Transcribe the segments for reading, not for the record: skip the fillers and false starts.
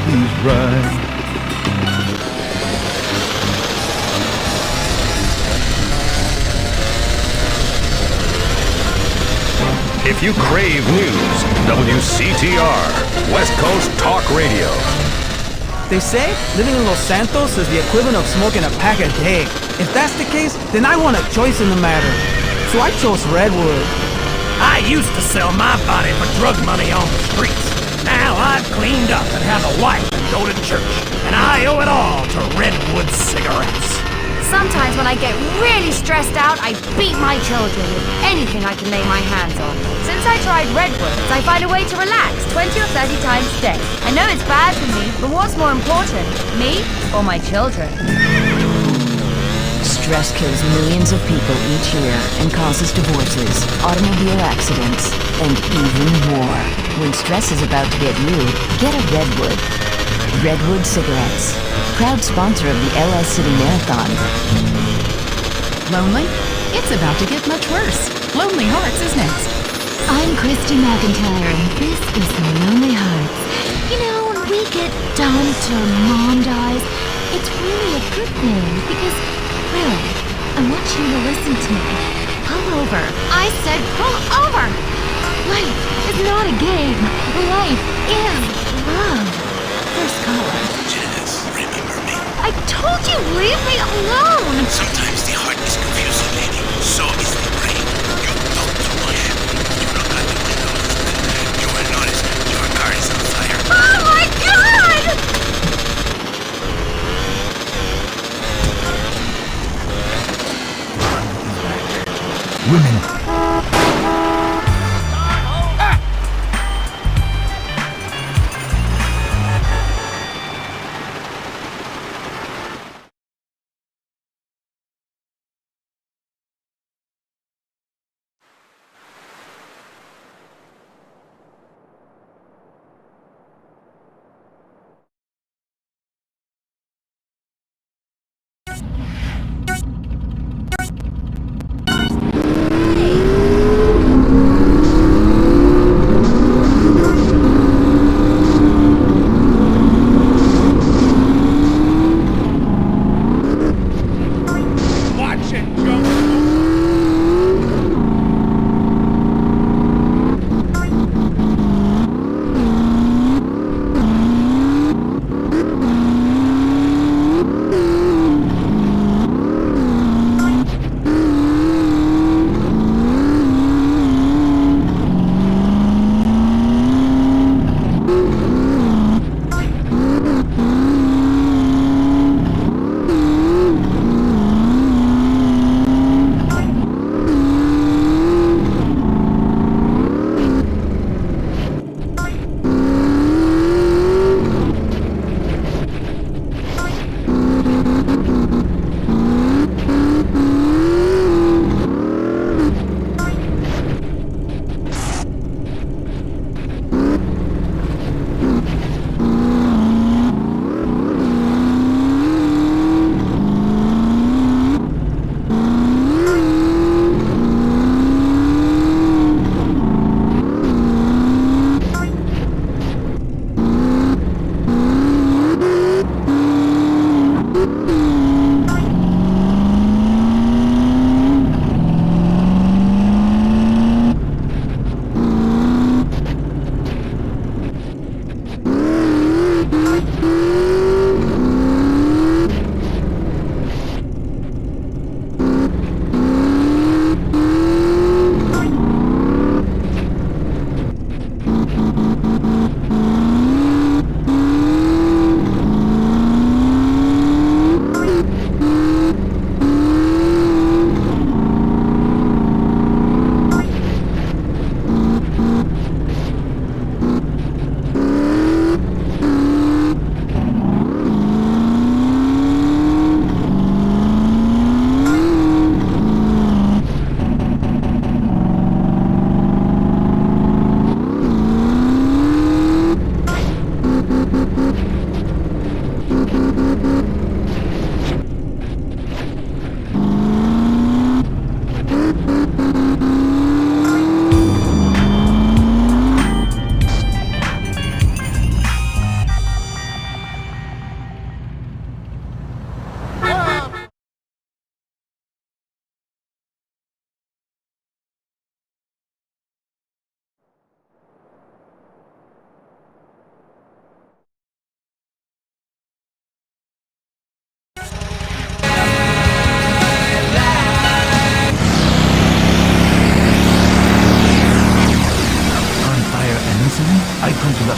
please ride. If you crave news, WCTR, West Coast Talk Radio. They say living in Los Santos is the equivalent of smoking a pack a day. If that's the case, then I want a choice in the matter. So I chose Redwood. I used to sell my body for drug money on the streets. Now I've cleaned up and have a wife and go to church. And I owe it all to Redwood cigarettes. Sometimes when I get really stressed out, I beat my children with anything I can lay my hands on. Since I tried Redwoods, I find a way to relax 20 or 30 times a day. I know it's bad for me, but what's more important, me or my children? Stress kills millions of people each year and causes divorces, automobile accidents, and even war. When stress is about to get you, get a Redwood. Redwood cigarettes. Proud sponsor of the LS City Marathon. Lonely? It's about to get much worse. Lonely Hearts is next. I'm Christy McIntyre, and this is Lonely Hearts. You know, when we get dumped or mom dies, it's really a good thing because, really, I want you to listen to me. Pull over. I said pull over! Life is not a game. Life is love. First caller. Janice, remember me? I told you, leave me alone! Sometimes the heart is confusing, lady. So is the brain. You talk too much. You look out the window. You will notice your car is on fire. Oh my God! Women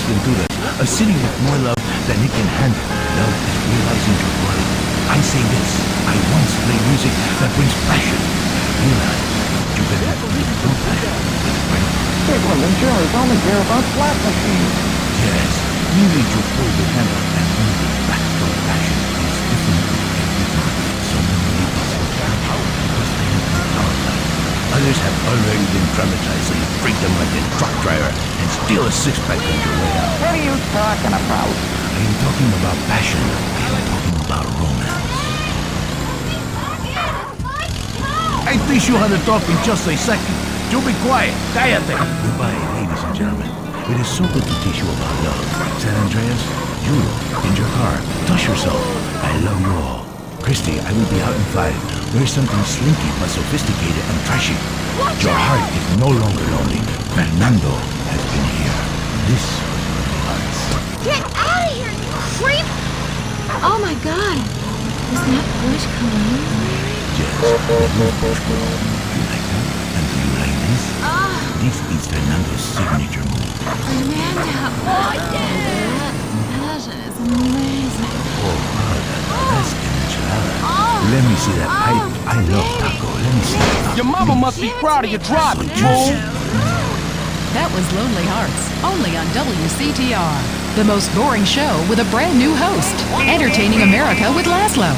Ventura, a city with more love than it can handle. Love is realizing your world. I say this, I once played music that brings passion. Realize you can have no passion with friends. Insurance only care about slot machines. Yes, you need to pull the handle and move it back from passion. It's different for everyone. Some people say how because they have been traumatized. Others have already been traumatized, so you treat them like a truck driver and steal a six-pack on your way out. What are you talking about? I am talking about passion. I am talking about romance. I teach you how to talk in just a second. You be quiet. Cállate. Goodbye, ladies and gentlemen. It is so good to teach you about love. San Andreas, you, in your car, touch yourself. I love you all. Christy, I will be out in 5. Wear something slinky but sophisticated and trashy. Your heart is no longer lonely. Fernando has been here. This was Hearts. Get out of here, you creep! Oh my god. Is that Bush cologne? Yes, that was Bush cologne. You like that? And do you like this? This is Fernando's signature move. Amanda. Oh yeah. That is amazing. Oh, wow, that's enchilada. Let me see that pipe. I love taco. Let me see that. Your mama must be proud of your driving, fool. That was Lonely Hearts, only on WCTR. The most boring show with a brand new host. Entertaining America with Laszlo.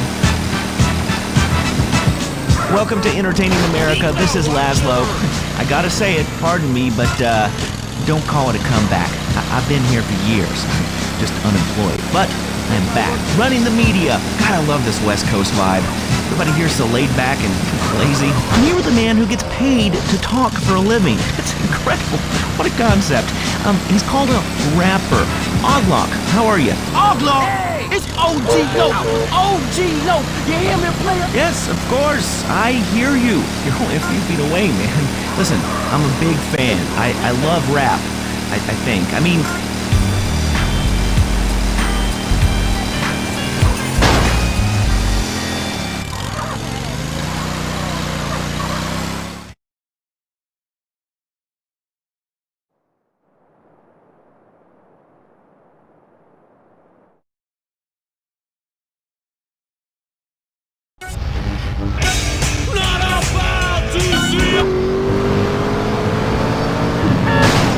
Welcome to Entertaining America. This is Laszlo. I gotta say it, pardon me, but don't call it a comeback. I've been here for years. I'm just unemployed. But I'm back, running the media. God, I love this West Coast vibe. Everybody here's so laid back and lazy. I'm here with a man who gets paid to talk for a living. It's incredible. What a concept. He's called a rapper. Oglock, how are you? Oglock! It's OG Loc! OG Loc! You hear me, player? Yes, of course. I hear you. You're only a few feet away, man. Listen, I'm a big fan. I love rap. I think. I mean...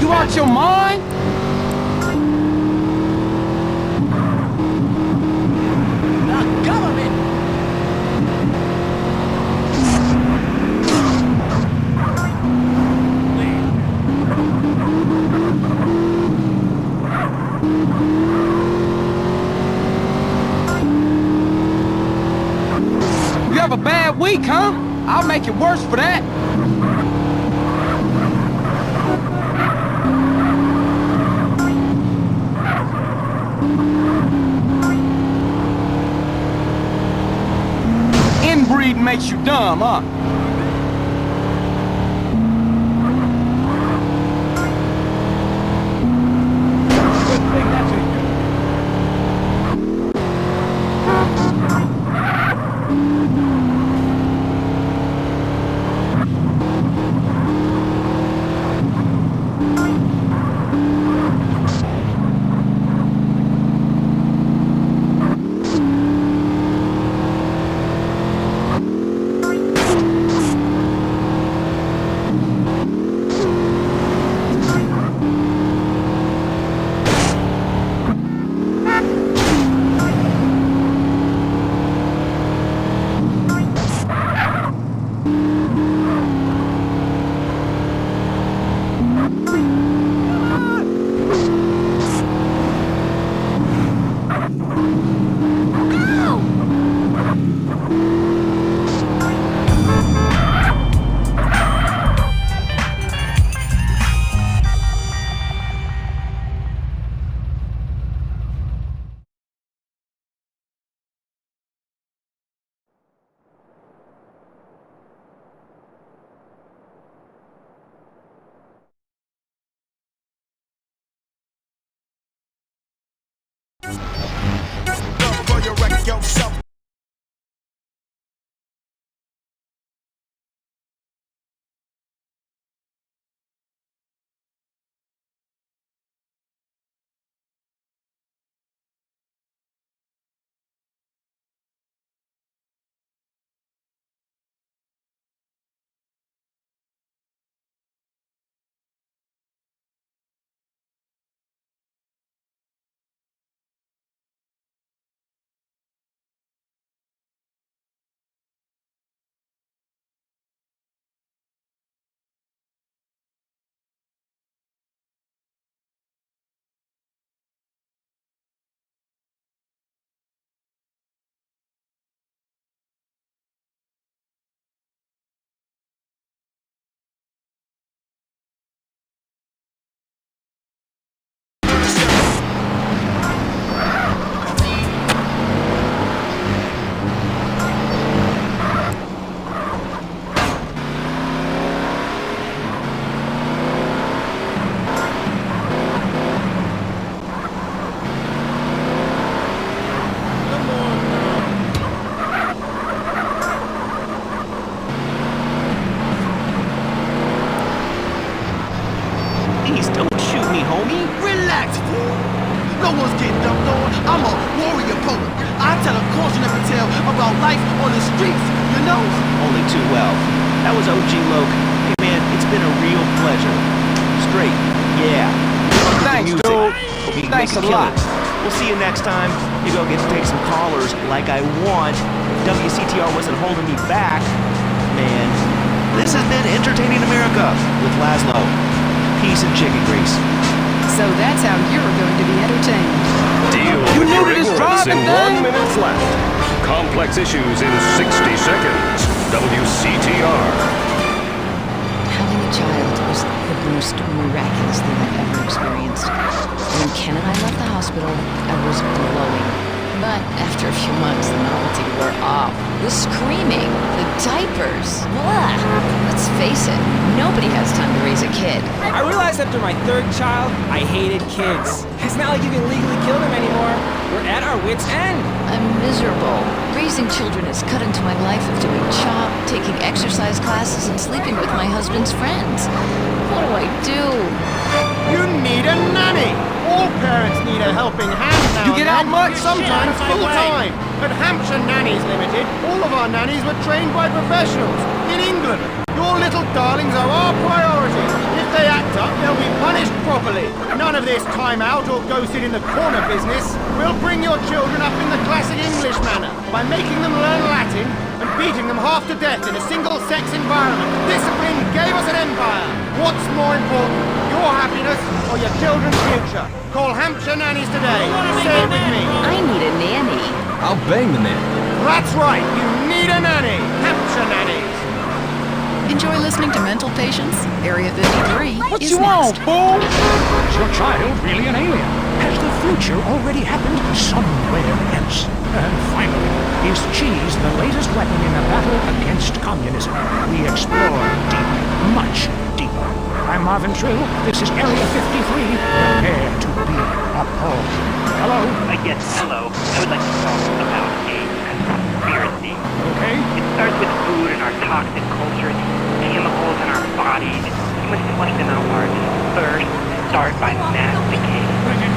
You out your mind? The government! You have a bad week, huh? I'll make it worse for that. Inbreed makes you dumb, huh? Please don't shoot me, homie. Relax, fool. No one's getting dumped on. I'm a warrior poet. I tell a cautionary tale about life on the streets, you know? Only too well. That was OG Loke. Hey man, it's been a real pleasure. Straight, yeah. Thanks, Music. dude. Hope you can Thanks make a lot. We'll see you next time. Maybe I'll get to take some callers like I want. If WCTR wasn't holding me back, man. This has been Entertaining America with Laszlo. Peace and chicken grease. So that's how you're going to be entertained. Deal with your ignorance in 1 minute flat. Complex issues in 60 seconds. WCTR. Having a child was the most miraculous thing I've ever experienced. When Ken and I left the hospital, I was glowing. But after a few months, the novelty wore off. The screaming, the diapers. Blah. Let's face it, nobody has time to raise a kid. I realized after my third child, I hated kids. It's not like you can legally kill them anymore. We're at our wits' end. I'm miserable. Raising children has cut into my life of doing CHOP, taking exercise classes, and sleeping with my husband's friends. What do? You need a nanny. All parents need a helping hand now. You get out much? Sometimes full time. At Hampshire Nannies Limited, all of our nannies were trained by professionals in England. Your little darlings are our priority. If they act up, they'll be punished properly. None of this time out or go sit in the corner business. We'll bring your children up in the classic English manner by making them learn Latin and beating them half to death in a single-sex environment. Discipline gave us an empire. What's more important, your happiness or your children's future? Call Hampshire Nannies today. Say it with me. I need a nanny. I'll bang the man. That's right, you need a nanny. Hampshire Nannies. Enjoy listening to Mental Patients. Area 53 What is you want, next. fool? Is your child really an alien? Has the future already happened somewhere else? And finally, is cheese the latest weapon in the battle against communism? We explore deeper, much deeper. I'm Marvin Trill. This is Area 53. Prepare to be appalled. Hello? Yes, hello. I would like to talk about a conspiracy. Okay. It starts with food and our toxic culture, chemicals in our bodies, too much flush in our hearts. First, start by masticating.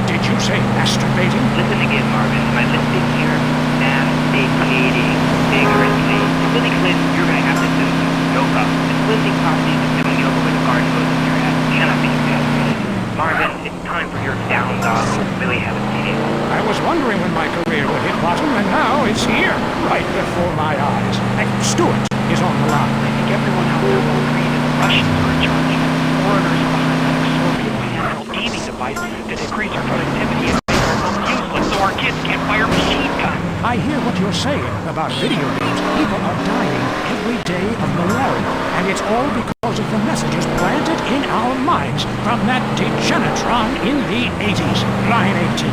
Did you say masturbating? Listen again, Marvin. Am I listening here? Masticating vigorously. To really cleanse, you're going to have to do some yoga. The cleansing properties of doing yoga with a garden hose in your head cannot be exaggerated. Marvin, it's time for your down dog. Really haven't seen it. I was wondering when my career would hit bottom, and now it's here, right before my eyes. Stuart is on the line. I think everyone out there will agree that the Russians are in charge. Foreigners are behind that exorbitant handheld gaming device to decrease our productivity and make ourselves useless so our kids can't fire machine guns. I hear what you're saying about video games. People are dying every day of malaria, and it's all because of the messages planted in our minds from that degenitron in the 80s. Line 18.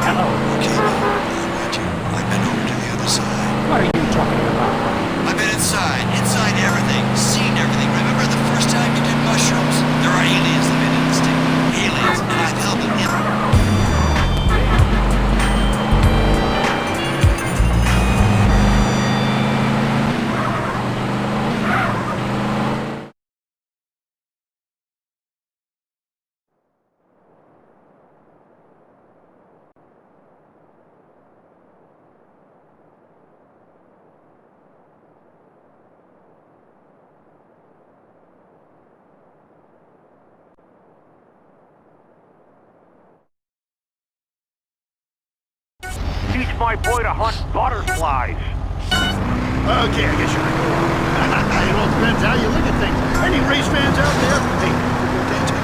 Hello. Okay, I've been over to the other side. What are you talking about? I've been inside everything, seen everything. Remember the first time you did mushrooms? There are aliens living in this thing. Aliens, and I've held them in. Teach my boy to hunt butterflies. Okay, I guess you're right. It all depends how you look at things. Any race fans out there? Hey,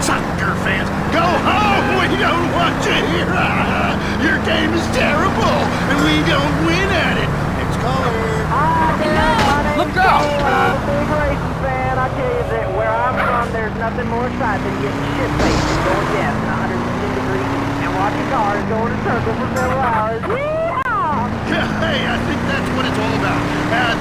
soccer fans, go home! We don't want you here! Your game is terrible, and we don't win at it. Next caller. Look out! I'm a big racing fan. I tell you that where I'm from, there's nothing more exciting than getting shit-faced and going gas in 110 degrees and watching cars go in a circle for several hours. Yeehaw! Yeah, hey, I think that's what it's all about.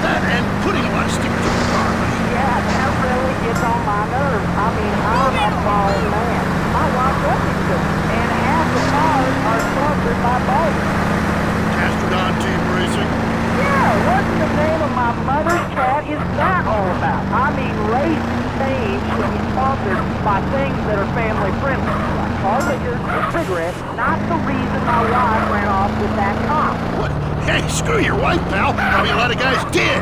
That and putting a lot of stickers on the car. Yeah, that really gets on my nerves. I mean, I'm a bald man. My wife doesn't do it, and half the cars are sponsored by boats. Castrodon Team Racing. Yeah, what in the name of my mother's cat is that all about? I mean, race teams should be sponsored by things things that are family friendly. Like car liquor or cigarettes, not the reason my wife ran off with that cop. What? Hey, screw your wife, pal. Probably a lot of guys did.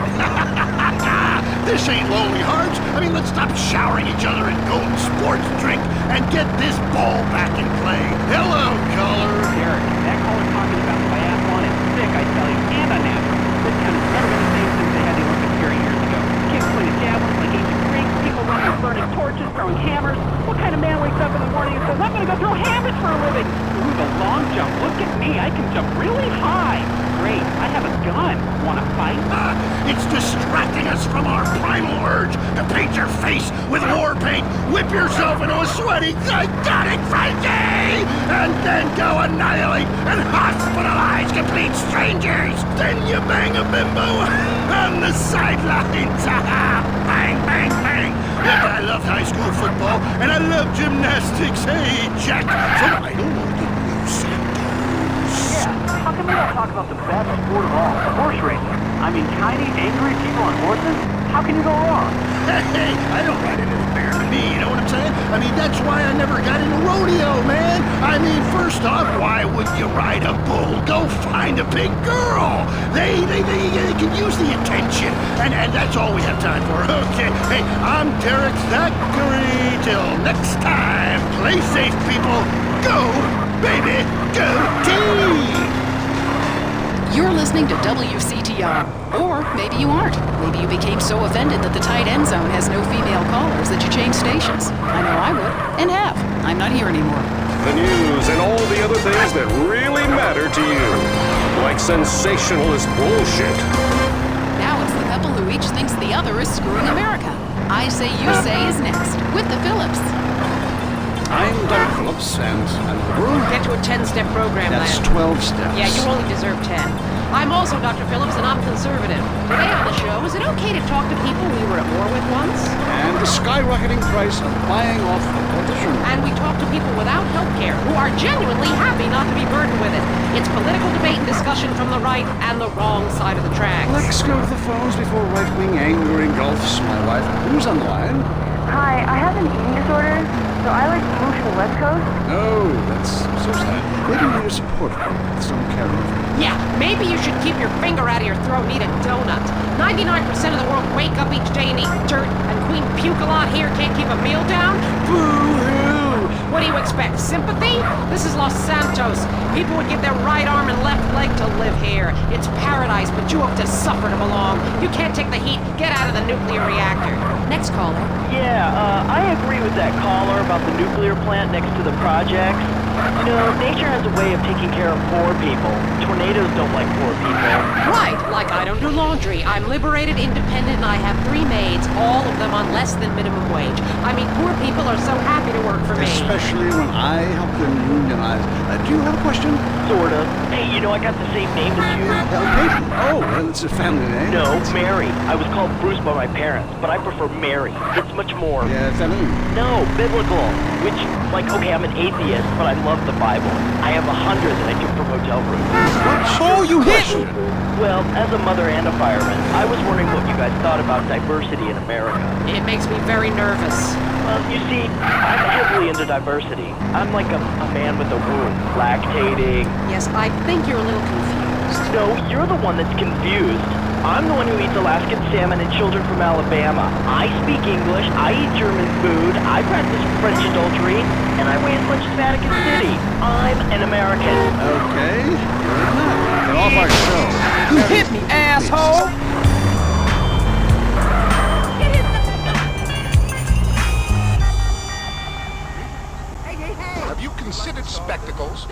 This ain't Lonely Hearts. I mean, let's stop showering each other in golden sports drink and get this ball back in play. Hello, caller. Derek, that caller's talking about biathlon is sick, I tell you, and unnatural. This town has never been the same since they had the Olympics here years ago. Kids playing javelins like ancient Greeks, people running with burning torches, throwing hammers. What kind of man wakes up in the morning and says, I'm gonna go throw hammers for a living? Ooh, the long jump. Look at me, I can jump really high. Great, I have a gun. Wanna fight? It's distracting us from our primal urge to paint your face with war paint, whip yourself into a sweaty, psychotic frenzy, and then go annihilate and hospitalize complete strangers. Then you bang a bimbo on the sidelines. Bang, bang, bang. Look, I love high school football, and I love gymnastics. Hey, Jack, so I don't want to get loose. Yeah, how come we don't talk about the best sport of all, horse racing? I mean, tiny, angry people on horses? How can you go wrong? Hey, I don't ride into the bear to me, you know what I'm saying? I mean, that's why I never got into rodeo, man. I mean, first off, why would you ride a bull? Go find a big girl. They can use the attention, and that's all we have time for. Okay, hey, I'm Derek Thackeray. Till next time, play safe, people. Go, baby, go team! You're listening to WCTR. Or maybe you aren't. Maybe you became so offended that the tight end zone has no female callers that you changed stations. I know I would, and have. I'm not here anymore. The news and all the other things that really matter to you. Like sensationalist bullshit. Now it's the couple who each thinks the other is screwing America. I Say You Say is next, with the Phillips. I'm Dr. Phillips, and I'm the brew. Get to a 10-step program, That's Lamb. 12 steps. Yeah, you only deserve 10. I'm also Dr. Phillips, and I'm conservative. Today on the show, is it okay to talk to people we were at war with once? And the skyrocketing price of buying off the politician. And we talk to people without health care who are genuinely happy not to be burdened with it. It's political debate and discussion from the right and the wrong side of the tracks. Let's go to the phones before right-wing anger engulfs my wife. Who's on the line? Hi, I have an eating disorder, so I like to move to the West Coast. No, that's so sad. Maybe we need a support group with some care of. Yeah, maybe you should keep your finger out of your throat and eat a donut. 99% of the world wake up each day and eat dirt, and Queen Puke-a-Lot here can't keep a meal down? Boo-hoo! What do you expect, sympathy? This is Los Santos. People would give their right arm and left leg to live here. It's paradise, but you have to suffer to belong. You can't take the heat. Get out of the nuclear reactor. Next caller. Yeah, I agree with that caller about the nuclear plant next to the projects. You know, nature has a way of taking care of poor people. Tornadoes don't like poor people. Right, like I don't do laundry. I'm liberated, independent, and I have 3 maids, all of them on less than minimum wage. I mean, poor people are so happy to work for me. Especially when I help them unionize. Do you have a question? Sort of. Hey, you know I got the same name as you. Peyton. Oh, well, it's a family name. No, Mary. I was called Bruce by my parents, but I prefer Mary. It's much more... Yeah, feminine. No, biblical. Which, like, okay, I'm an atheist, but I love the Bible. I have 100 that I took from hotel rooms. Oh, you hit me! Well, as a mother and a fireman, I was wondering what you guys thought about diversity in America. It makes me very nervous. Well, you see, I'm heavily into diversity. I'm like a man with a womb, lactating. Yes, I think you're a little confused. No, you're the one that's confused. I'm the one who eats Alaskan salmon and children from Alabama. I speak English, I eat German food, I practice French adultery, and I weigh as much as Vatican City. I'm an American. Okay, good enough. Get off our show. You hit me, asshole! Have you considered spectacles?